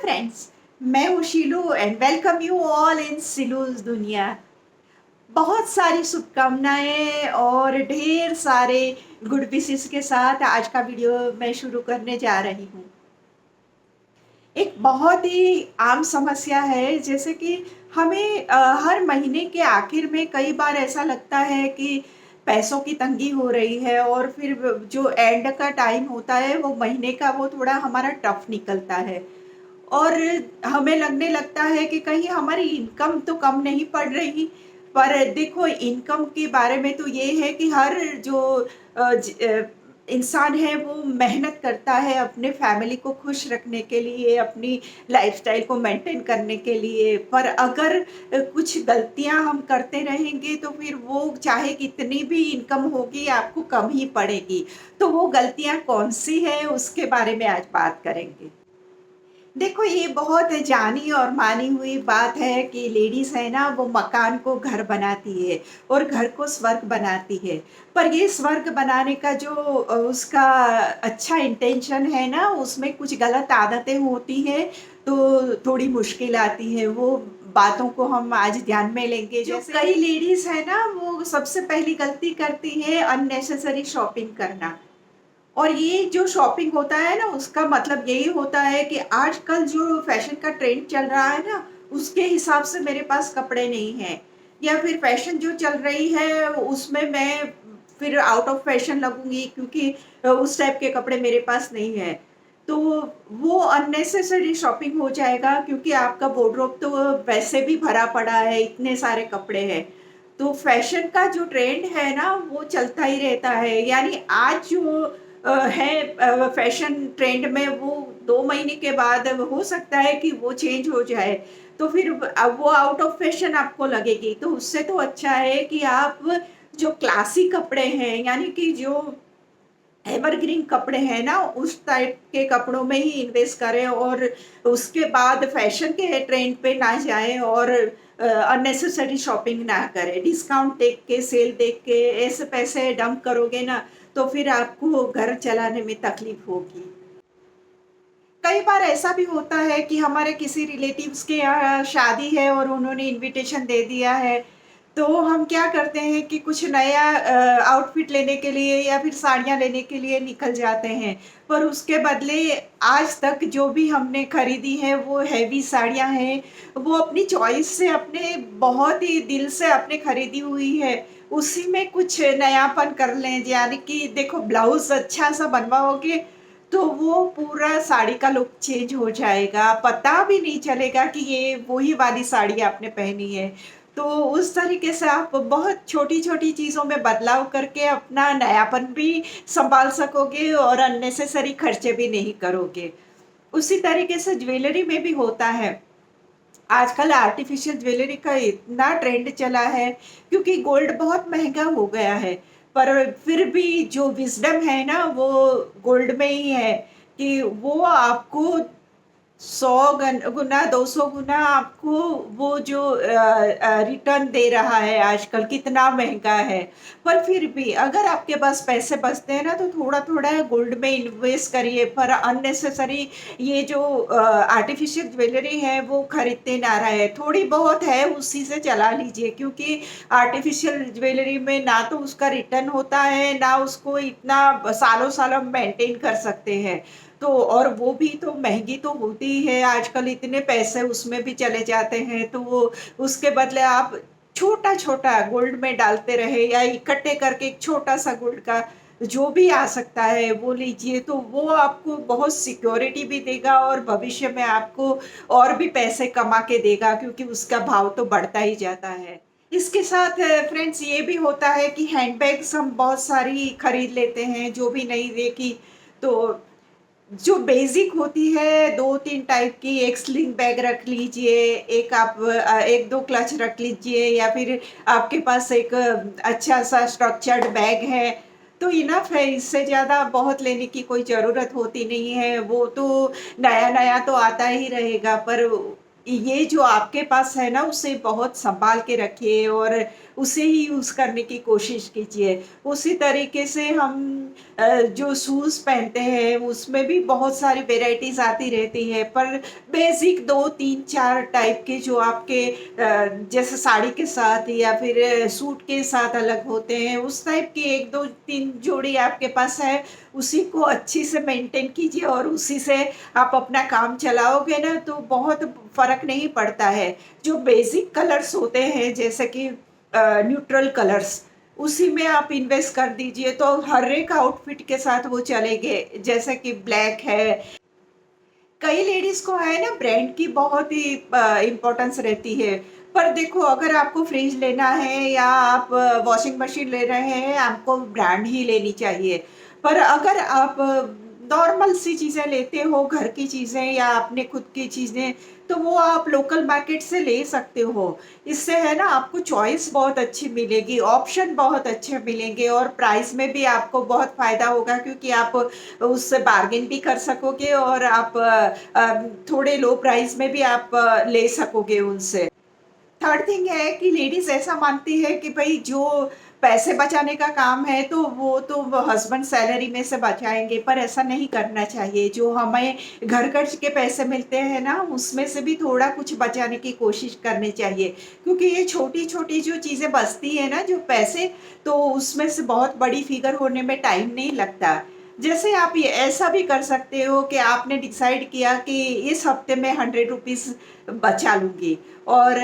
Friends, मैं हूँ Shilu and welcome you all in Shilu's दुनिया। बहुत सारी शुभकामनाएं और ढेर सारे गुड विशेस के साथ आज का वीडियो मैं शुरू करने जा रही हूँ। एक बहुत ही आम समस्या है, जैसे कि हमें हर महीने के आखिर में कई बार ऐसा लगता है कि पैसों की तंगी हो रही है और फिर जो एंड का टाइम होता है वो महीने का, वो थोड़ा हमारा टफ निकलता है और हमें लगने लगता है कि कहीं हमारी इनकम तो कम नहीं पड़ रही। पर देखो, इनकम के बारे में तो ये है कि हर जो इंसान है वो मेहनत करता है अपने फैमिली को खुश रखने के लिए, अपनी लाइफस्टाइल को मेंटेन करने के लिए। पर अगर कुछ गलतियां हम करते रहेंगे तो फिर वो चाहे कितनी भी इनकम होगी आपको कम ही पड़ेगी। तो वो गलतियां कौन सी है उसके बारे में आज बात करेंगे। देखो, ये बहुत जानी और मानी हुई बात है कि लेडीज है ना, वो मकान को घर बनाती है और घर को स्वर्ग बनाती है। पर ये स्वर्ग बनाने का जो उसका अच्छा इंटेंशन है ना, उसमें कुछ गलत आदतें होती है तो थोड़ी मुश्किल आती है। वो बातों को हम आज ध्यान में लेंगे। जो कई लेडीज है ना, वो सबसे पहली गलती करती है अननेसेसरी शॉपिंग करना। और ये जो शॉपिंग होता है ना, उसका मतलब यही होता है कि आजकल जो फैशन का ट्रेंड चल रहा है ना, उसके हिसाब से मेरे पास कपड़े नहीं हैं, या फिर फैशन जो चल रही है उसमें मैं फिर आउट ऑफ फैशन लगूंगी क्योंकि उस टाइप के कपड़े मेरे पास नहीं है। तो वो अननेसेसरी शॉपिंग हो जाएगा, क्योंकि आपका वार्डरोब तो वैसे भी भरा पड़ा है, इतने सारे कपड़े हैं। तो फैशन का जो ट्रेंड है ना, वो चलता ही रहता है। यानी आज जो है फैशन ट्रेंड में, वो 2 महीने के बाद हो सकता है कि वो चेंज हो जाए, तो फिर वो आउट ऑफ फैशन आपको लगेगी। तो उससे तो अच्छा है कि आप जो क्लासिक कपड़े हैं, यानी कि जो एवरग्रीन कपड़े हैं ना, उस टाइप के कपड़ों में ही इन्वेस्ट करें और उसके बाद फैशन के ट्रेंड पे ना जाएं और अननेसेसरी शॉपिंग ना करें। डिस्काउंट देख के, सेल देख के ऐसे पैसे डंप करोगे ना, तो फिर आपको घर चलाने में तकलीफ होगी। कई बार ऐसा भी होता है कि हमारे किसी रिलेटिव्स के यहाँ शादी है और उन्होंने इनविटेशन दे दिया है, तो हम क्या करते हैं कि कुछ नया आउटफिट लेने के लिए या फिर साड़ियाँ लेने के लिए निकल जाते हैं। पर उसके बदले आज तक जो भी हमने खरीदी है वो हैवी साड़ियाँ हैं, वो अपनी चॉइस से, अपने बहुत ही दिल से अपने खरीदी हुई है, उसी में कुछ नयापन कर लें। यानी कि देखो, ब्लाउज अच्छा सा बनवाओगे तो वो पूरा साड़ी का लुक चेंज हो जाएगा, पता भी नहीं चलेगा कि ये वही वाली साड़ी आपने पहनी है। तो उस तरीके से आप बहुत छोटी-छोटी चीज़ों में बदलाव करके अपना नयापन भी सँभाल सकोगे और अननेसेसरी खर्चे भी नहीं करोगे। उसी तरीके से ज्वेलरी में भी होता है। आजकल आर्टिफिशियल ज्वेलरी का इतना ट्रेंड चला है, क्योंकि गोल्ड बहुत महँगा हो गया है। पर फिर भी जो विज़डम है ना, वो गोल्ड में ही है कि वो आपको 100 गुना, 200 गुना आपको वो जो रिटर्न दे रहा है आजकल, कितना महँगा है। पर फिर भी अगर आपके पास पैसे बचते हैं ना, तो थोड़ा-थोड़ा गोल्ड में इन्वेस्ट करिए, पर अननेसेसरी ये जो आर्टिफ़िशियल ज्वेलरी है वो खरीदते ना रहें। थोड़ी बहुत है उसी से चला लीजिए, क्योंकि आर्टिफ़िशियल ज्वेलरी में ना तो उसका रिटर्न होता है, ना उसको इतना सालों-साल हम मेंटेन कर सकते हैं। तो और वो भी तो महँगी तो होती ही है, आजकल इतने पैसे उसमें भी चले जाते हैं, तो वो उसके बदले आप छोटा-छोटा गोल्ड में डालते रहे या इकट्ठे करके एक छोटा-सा गोल्ड का जो भी आ सकता है वो लीजिए, तो वो आपको बहुत सिक्योरिटी भी देगा और भविष्य में आपको और भी पैसे कमा के देगा, क्योंकि उसका भाव तो बढ़ता ही जाता है। इसके साथ फ्रेंड्स, ये भी होता है कि हैंडबैग्स हम बहुत सारी खरीद लेते हैं, जो भी नहीं देखी, तो जो बेसिक होती है 2-3 टाइप की, एक स्लिंग बैग रख लीजिए, एक आप 1-2 क्लच रख लीजिए, या फिर आपके पास एक अच्छा-सा स्ट्रक्चर्ड बैग है, तो इनफ है। इससे ज़्यादा बहुत लेने की कोई ज़रूरत होती नहीं है। वो तो नया-नया तो आता ही रहेगा, पर ये जो आपके पास है ना, उसे बहुत सँभाल के रखिए और उसे ही यूज़ करने की कोशिश कीजिए। उसी तरीके से हम जो शूज़ पहनते हैं उसमें भी बहुत सारी वैराइटीज़ आती रहती है, पर बेसिक 2, 3, 4 टाइप के जो आपके जैसे साड़ी के साथ या फिर सूट के साथ अलग होते हैं, उस टाइप की 1, 2, 3 जोड़ी आपके पास है, उसी को अच्छी से मेंटेन कीजिए और उसी से आप अपना काम चलाओगे ना तो बहुत फ़र्क नहीं पड़ता है। जो बेसिक कलर्स होते हैं जैसे कि न्यूट्रल कलर्स, उसी में आप इन्वेस्ट कर दीजिए तो हर एक आउटफिट के साथ वो चलेंगे। जैसे कि ब्लैक है, कई लेडीज़ को है ना ब्रांड की बहुत ही इम्पोर्टेंस रहती है। पर देखो अगर आपको फ्रिज लेना है या आप वॉशिंग मशीन ले रहे हैं, आपको ब्रांड ही लेनी चाहिए। पर अगर आप नॉर्मल सी चीज़ें लेते हो, घर की चीज़ें या अपने खुद की चीज़ें, तो वो आप लोकल मार्केट से ले सकते हो। इससे है ना आपको चॉइस बहुत अच्छी मिलेगी, ऑप्शन बहुत अच्छे मिलेंगे और प्राइस में भी आपको बहुत फ़ायदा होगा क्योंकि आप उससे बार्गेन भी कर सकोगे और आप थोड़े लो प्राइस में भी आप ले सकोगे उनसे। थर्ड थिंग है कि लेडीज़ ऐसा मानती है कि भई जो पैसे बचाने का काम है तो वो हस्बैंड सैलरी में से बचाएँगे, पर ऐसा नहीं करना चाहिए। जो हमें घर खर्च के पैसे मिलते हैं ना, उसमें से भी थोड़ा कुछ बचाने की कोशिश करनी चाहिए। क्योंकि ये छोटी-छोटी जो चीज़ें बचती हैं ना, जो पैसे, तो उसमें से बहुत बड़ी फ़िगर होने में टाइम नहीं लगता। जैसे आप ये ऐसा भी कर सकते हो कि आपने डिसाइड किया कि इस हफ्ते में 100 रुपीज़ बचा लूँगी और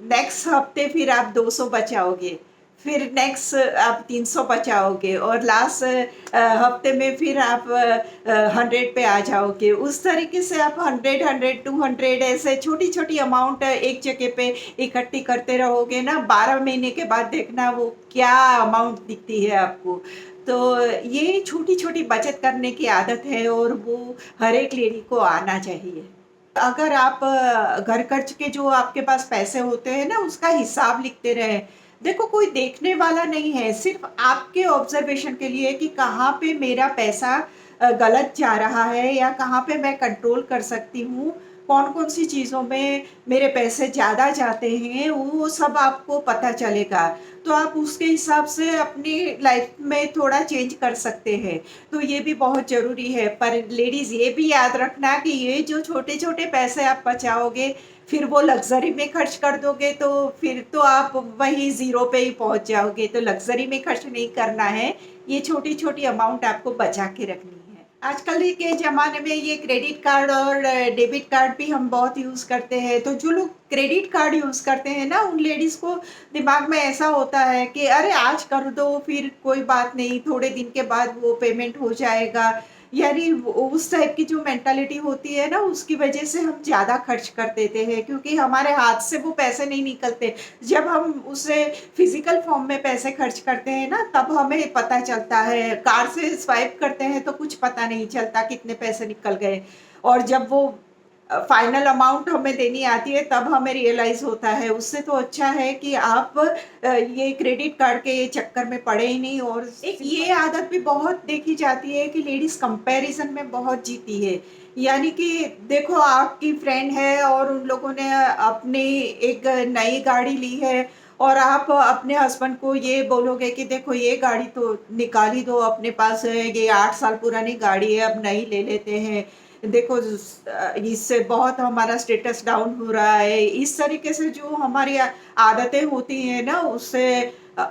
नेक्स्ट हफ्ते फिर आप 200 बचाओगे, फिर नेक्स्ट आप 300 बचाओगे और लास्ट हफ्ते में फिर आप 100 पे आ जाओगे। उस तरीके से आप 100, 100, 200 ऐसे छोटी-छोटी अमाउंट एक जगह पे इकट्ठी करते रहोगे ना, 12 महीने के बाद देखना वो क्या अमाउंट दिखती है आपको। तो ये छोटी-छोटी बचत करने की आदत है और वो हर एक लेडी को आना चाहिए। अगर आप घर खर्च के जो आपके पास पैसे होते हैं ना, उसका हिसाब लिखते रहें। देखो कोई देखने वाला नहीं है, सिर्फ़ आपके ऑब्ज़र्वेशन के लिए कि कहाँ पे मेरा पैसा गलत जा रहा है या कहाँ पे मैं कंट्रोल कर सकती हूँ, कौन-कौन सी चीज़ों में मेरे पैसे ज़्यादा जाते हैं, वो सब आपको पता चलेगा। तो आप उसके हिसाब से अपनी लाइफ़ में थोड़ा चेंज कर सकते हैं। तो ये भी बहुत ज़रूरी है। पर लेडीज़ ये भी याद रखना कि ये जो छोटे-छोटे पैसे आप बचाओगे, फिर वो लग्ज़री में खर्च कर दोगे तो फिर तो आप वहीं ज़ीरो पे ही पहुँच जाओगे। तो लग्ज़री में खर्च नहीं करना है, ये छोटी-छोटी अमाउंट आपको बचा के रखनी है। आजकल के ज़माने में ये क्रेडिट कार्ड और डेबिट कार्ड भी हम बहुत यूज़ करते हैं। तो जो लोग क्रेडिट कार्ड यूज़ करते हैं ना, उन लेडीज़ को दिमाग में ऐसा होता है कि अरे आज कर दो फिर कोई बात नहीं, थोड़े दिन के बाद वो पेमेंट हो जाएगा। यानी वो उस टाइप की जो मेंटालिटी होती है ना, उसकी वजह से हम ज़्यादा खर्च कर देते हैं क्योंकि हमारे हाथ से वो पैसे नहीं निकलते। जब हम उसे फिज़िकल फॉर्म में पैसे खर्च करते हैं ना, तब हमें पता चलता है। कार्ड से स्वाइप करते हैं तो कुछ पता नहीं चलता कितने पैसे निकल गए और जब वो फाइनल अमाउंट हमें देनी आती है तब हमें रियलाइज़ होता है। उससे तो अच्छा है कि आप ये क्रेडिट कार्ड के चक्कर में पड़े ही नहीं और एक ये आदत भी बहुत देखी जाती है कि लेडीज़ कंपैरिज़न में बहुत जीती है। यानी कि देखो आपकी फ्रेंड है और उन लोगों ने अपनी एक नई गाड़ी ली है और आप अपने हस्बैंड को ये बोलोगे कि देखो ये गाड़ी तो निकाल ही दो अपने पास है, ये 8 साल पुरानी गाड़ी है, अब नई ले लेते हैं। देखो इससे बहुत हमारा स्टेटस डाउन हो रहा है। इस तरीके से जो हमारी आदतें होती हैं ना उससे अ,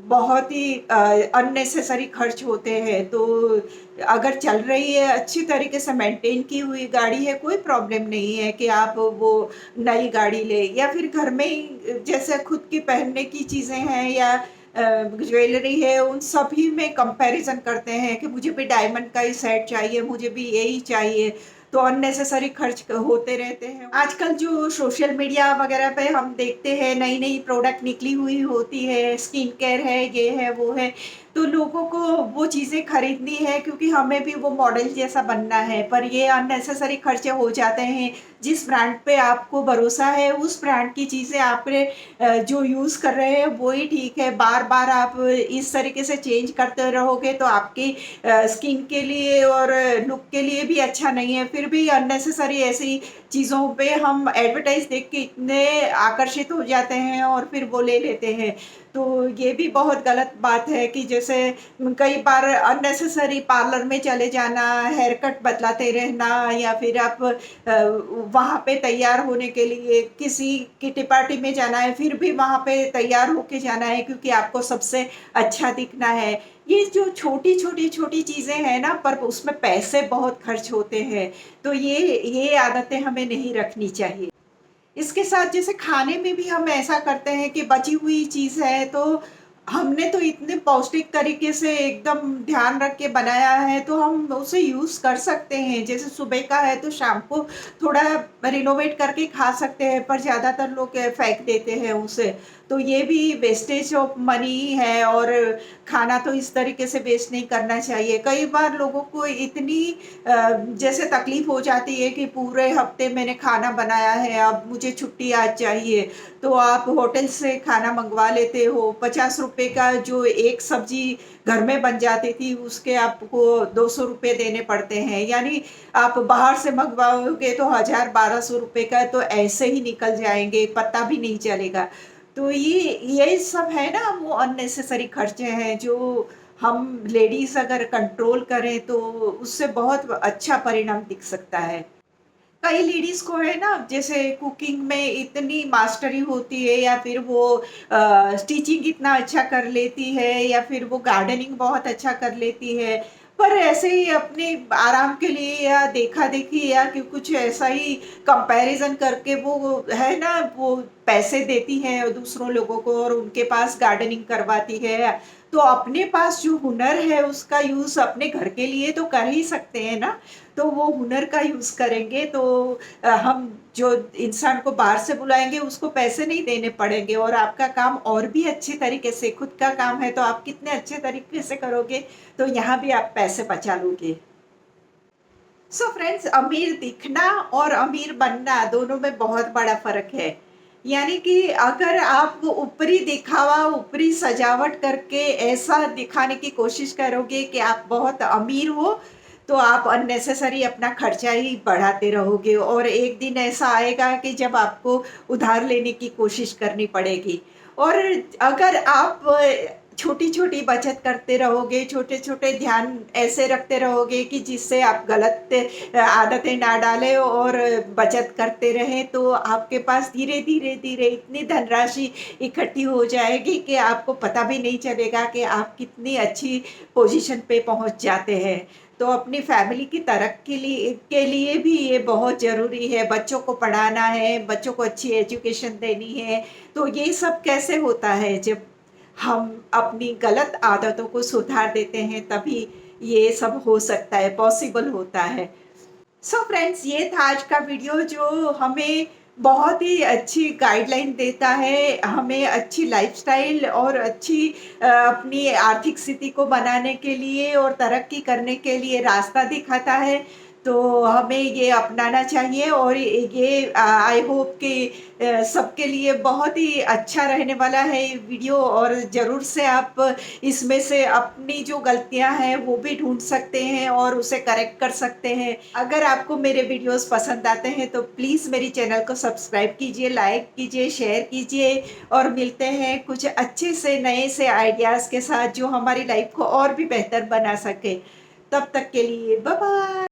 बहुत ही अननेसेसरी खर्च होते हैं। तो अगर चल रही है अच्छी तरीके से मेंटेन की हुई गाड़ी है, कोई प्रॉब्लम नहीं है कि आप वो नई गाड़ी लें या फिर घर में ही जैसे खुद की पहनने की चीज़ें हैं या ज्वेलरी है, उन सभी में कंपैरिज़न करते हैं कि मुझे भी डायमंड का ही सेट चाहिए, मुझे भी यही चाहिए, तो अननेसेसरी खर्च होते रहते हैं। आजकल जो सोशल मीडिया वगैरह पे हम देखते हैं, नई-नई प्रोडक्ट निकली हुई होती है, स्किन केयर है, ये है, वो है, तो लोगों को वो चीज़ें खरीदनी है क्योंकि हमें भी वो मॉडल जैसा बनना है, पर ये अननेसेसरी खर्चे हो जाते हैं। जिस ब्रांड पे आपको भरोसा है, उस ब्रांड की चीज़ें आपने जो यूज़ कर रहे हैं वो ही ठीक है। बार-बार आप इस तरीके से चेंज करते रहोगे तो आपकी स्किन के लिए और लुक के लिए भी अच्छा नहीं है। फिर भी अननेसेसरी ऐसी चीज़ों पे हम एडवर्टाइज़ देख के इतने आकर्षित हो जाते हैं और फिर वो ले लेते हैं। तो ये भी बहुत गलत बात है कि जैसे कई बार अननेसेसरी पार्लर में चले जाना, हेयर कट बदलाते रहना या फिर आप वहाँ पे तैयार होने के लिए किसी किटी पार्टी में जाना है, फिर भी वहाँ पे तैयार होके जाना है क्योंकि आपको सबसे अच्छा दिखना है। ये जो छोटी-छोटी चीज़ें हैं ना, पर उसमें पैसे बहुत खर्च होते हैं, तो ये आदतें हमें नहीं रखनी चाहिए। इसके साथ जैसे खाने में भी हम ऐसा करते हैं कि बची हुई चीज़ है तो हमने तो इतने पौष्टिक तरीके से एकदम ध्यान रख के बनाया है तो हम उसे यूज़ कर सकते हैं। जैसे सुबह का है तो शाम को थोड़ा रिनोवेट करके खा सकते हैं, पर ज़्यादातर लोग फेंक देते हैं उसे। तो ये भी वेस्टेज ऑफ मनी ही है और खाना तो इस तरीके से वेस्ट नहीं करना चाहिए। कई बार लोगों को इतनी जैसे तकलीफ़ हो जाती है कि पूरे हफ्ते मैंने खाना बनाया है, अब मुझे छुट्टी आज चाहिए, तो आप होटल से खाना मँगवा लेते हो। ₹50 का जो एक सब्ज़ी घर में बन जाती थी, उसके आपको ₹200 देने पड़ते हैं। यानी आप बाहर से मँगवाओगे तो 1000-1200 रुपए का तो ऐसे ही निकल जाएँगे, पता भी नहीं चलेगा। तो ये सब है ना, वो अननेसेसरी खर्चे हैं जो हम लेडीज़ अगर कंट्रोल करें तो उससे बहुत अच्छा परिणाम दिख सकता है। कई लेडीज़ को है ना, जैसे कुकिंग में इतनी मास्टरी होती है या फिर वो स्टिचिंग इतना अच्छा कर लेती है या फिर वो गार्डनिंग बहुत अच्छा कर लेती है। पर ऐसे ही अपने आराम के लिए या देखा-देखी या कि कुछ ऐसा ही कंपैरिज़न करके वो है ना, वो पैसे देती हैं दूसरों लोगों को और उनके पास गार्डनिंग करवाती है। तो अपने पास जो हुनर है उसका यूज़ अपने घर के लिए तो कर ही सकते हैं ना। तो वो हुनर का यूज़ करेंगे तो हम जो इंसान को बाहर से बुलाएँगे उसको पैसे नहीं देने पड़ेंगे और आपका काम और भी अच्छे तरीके से, खुद का काम है तो आप कितने अच्छे तरीके से करोगे, तो यहाँ भी आप पैसे बचा लोगे। सो फ्रेंड्स, अमीर दिखना और अमीर बनना दोनों में बहुत बड़ा फ़र्क है। यानी कि अगर आप वो ऊपरी दिखावा, ऊपरी सजावट करके ऐसा दिखाने की कोशिश करोगे कि आप बहुत अमीर हो, तो आप अननेसेसरी अपना खर्चा ही बढ़ाते रहोगे और एक दिन ऐसा आएगा कि जब आपको उधार लेने की कोशिश करनी पड़ेगी। और अगर आप छोटी-छोटी बचत करते रहोगे, छोटे-छोटे ध्यान ऐसे रखते रहोगे कि जिससे आप गलत आदतें ना डालें और बचत करते रहें, तो आपके पास धीरे-धीरे इतनी धनराशि इकट्ठी हो जाएगी कि आपको पता भी नहीं चलेगा कि आप कितनी अच्छी पोज़ीशन पे पहुँच जाते हैं। तो अपनी फैमिली की तरक्की के लिए भी ये बहुत ज़रूरी है, बच्चों को पढ़ाना है, बच्चों को अच्छी एजुकेशन देनी है, तो ये सब कैसे होता है जब हम अपनी गलत आदतों को सुधार देते हैं, तभी ये सब हो सकता है, पॉसिबल होता है। सो फ्रेंड्स, ये था आज का वीडियो जो हमें बहुत ही अच्छी गाइडलाइन देता है, हमें अच्छी लाइफ़स्टाइल और अच्छी अपनी आर्थिक स्थिति को बनाने के लिए और तरक्की करने के लिए रास्ता दिखाता है। तो हमें ये अपनाना चाहिए और ये आई होप कि सबके लिए बहुत ही अच्छा रहने वाला है ये वीडियो और ज़रूर से आप इसमें से अपनी जो गलतियाँ हैं वो भी ढूँढ सकते हैं और उसे करेक्ट कर सकते हैं। अगर आपको मेरे वीडियोज़ पसंद आते हैं तो प्लीज़ मेरी चैनल को सब्सक्राइब कीजिए, लाइक कीजिए, शेयर कीजिए और मिलते हैं कुछ अच्छे से नए से आइडियाज़ के साथ जो हमारी लाइफ़ को और भी बेहतर बना सके। तब तक के लिए बाय बाय।